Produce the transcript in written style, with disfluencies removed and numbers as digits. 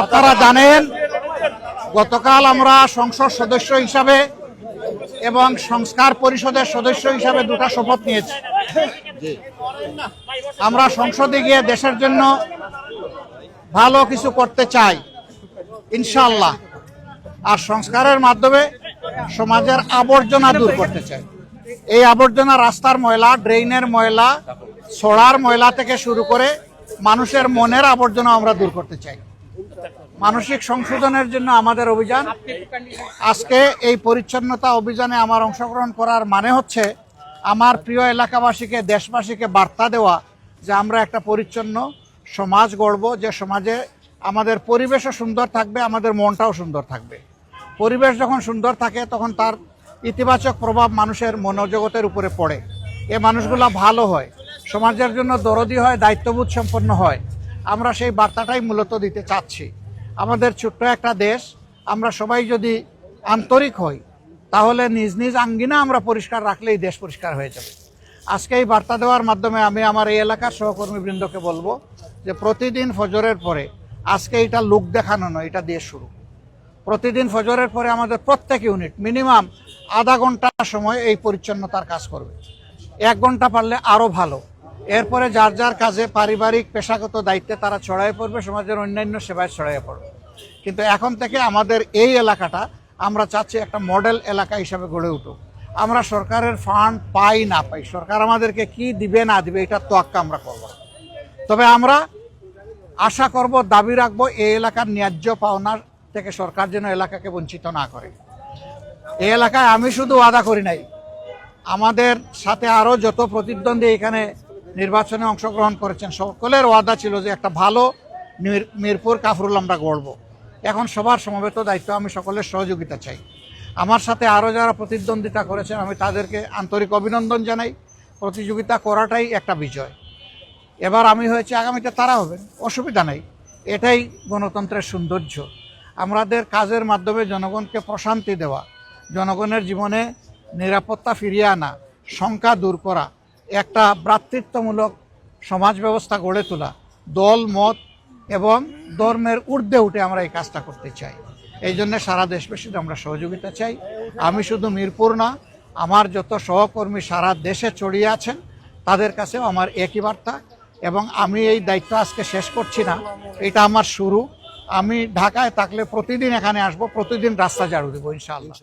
আপনারা জানেন গতকাল আমরা সংসদ সদস্য হিসাবে এবং সংস্কার পরিষদের সদস্য হিসাবে দুটো শপথ নিয়েছি। আমরা সংসদে গিয়ে দেশের জন্য ভালো কিছু করতে চাই ইনশাআল্লাহ, আর সংস্কারের মাধ্যমে সমাজের আবর্জনা দূর করতে চাই। এই আবর্জনা রাস্তার ময়লা, ড্রেইনের ময়লা, ছড়ার ময়লা থেকে শুরু করে মানুষের মনের আবর্জনা আমরা দূর করতে চাই। মানসিক সংশোধনের জন্য আমাদের অভিযান। আজকে এই পরিচ্ছন্নতা অভিযানে আমার অংশগ্রহণ করার মানে হচ্ছে আমার প্রিয় এলাকাবাসীকে, দেশবাসীকে বার্তা দেওয়া যে আমরা একটা পরিচ্ছন্ন সমাজ গড়ব, যে সমাজে আমাদের পরিবেশও সুন্দর থাকবে, আমাদের মনটাও সুন্দর থাকবে। পরিবেশ যখন সুন্দর থাকে তখন তার ইতিবাচক প্রভাব মানুষের মনোজগতের উপরে পড়ে। এ মানুষগুলো ভালো হয়, সমাজের জন্য দরদি হয়, দায়িত্ববোধ সম্পন্ন হয়। আমরা সেই বার্তাটাই মূলত দিতে চাচ্ছি। আমাদের ছোট্ট একটা দেশ, আমরা সবাই যদি আন্তরিক হই তাহলে নিজ নিজ আঙ্গিনা আমরা পরিষ্কার রাখলেই দেশ পরিষ্কার হয়ে যাবে। আজকে এই বার্তা দেওয়ার মাধ্যমে আমি আমার এই এলাকার সহকর্মীবৃন্দকে বলবো যে প্রতিদিন ফজরের পরে, আজকে এটা লোক দেখানো নয়, এটা দেশ শুরু। প্রতিদিন ফজরের পরে আমাদের প্রত্যেক ইউনিট মিনিমাম আধা ঘন্টা সময় এই পরিচ্ছন্নতার কাজ করবে। 1 ঘন্টা পারলে আরও ভালো। এরপরে যার যার কাজে, পারিবারিক পেশাগত দায়িত্বে তারা ছড়াইয়ে পড়বে, সমাজের অন্যান্য সেবায় ছড়াইয়ে পড়বে। কিন্তু এখন থেকে আমাদের এই এলাকাটা আমরা চাচ্ছি একটা মডেল এলাকা হিসাবে গড়ে উঠুক। আমরা সরকারের ফান্ড পাই না পাই, সরকার আমাদেরকে কি দিবে না দিবে এটার তোয়াক্কা আমরা করব। তবে আমরা আশা করব, দাবি রাখবো, এই এলাকার ন্যায্য পাওনার থেকে সরকার যেন এলাকাকে বঞ্চিত না করে। এই এলাকায় আমি শুধু ওয়াদা করি নাই, আমাদের সাথে আরও যত প্রতিদ্বন্দ্বী এখানে নির্বাচনে অংশগ্রহণ করেছেন সকলের ওয়াদা ছিল যে একটা ভালো মিরপুর কাফরুল আমরা গড়ব। এখন সবার সমবেত দায়িত্ব, আমি সকলের সহযোগিতা চাই। আমার সাথে আরও যারা প্রতিদ্বন্দ্বিতা করেছেন আমি তাদেরকে আন্তরিক অভিনন্দন জানাই। প্রতিযোগিতা করাটাই একটা বিজয়। এবার আমি হয়েছে, আগামীতে তারা হবেন, অসুবিধা নেই। এটাই গণতন্ত্রের সৌন্দর্য। আমাদের কাজের মাধ্যমে জনগণকে প্রশান্তি দেওয়া, জনগণের জীবনে নিরাপত্তা ফিরিয়ে আনা, শঙ্কা দূর করা, একটা ভ্রাতৃত্বমূলক সমাজ ব্যবস্থা গড়ে তোলা, দল মত এবং ধর্মের ঊর্ধ্বে উঠে আমরা এই কাজটা করতে চাই। এই জন্য সারা দেশবাসীর আমরা সহযোগিতা চাই। আমি শুধু মিরপুর না, আমার যত সহকর্মী সারা দেশে ছড়িয়ে আছেন তাদের কাছেও আমার একই বার্তা। এবং আমি এই দায়িত্ব আজকে শেষ করছি না, এটা আমার শুরু। আমি ঢাকায় থাকলে প্রতিদিন এখানে আসবো, প্রতিদিন রাস্তা ঝাড়ু দেবো ইনশাআল্লাহ।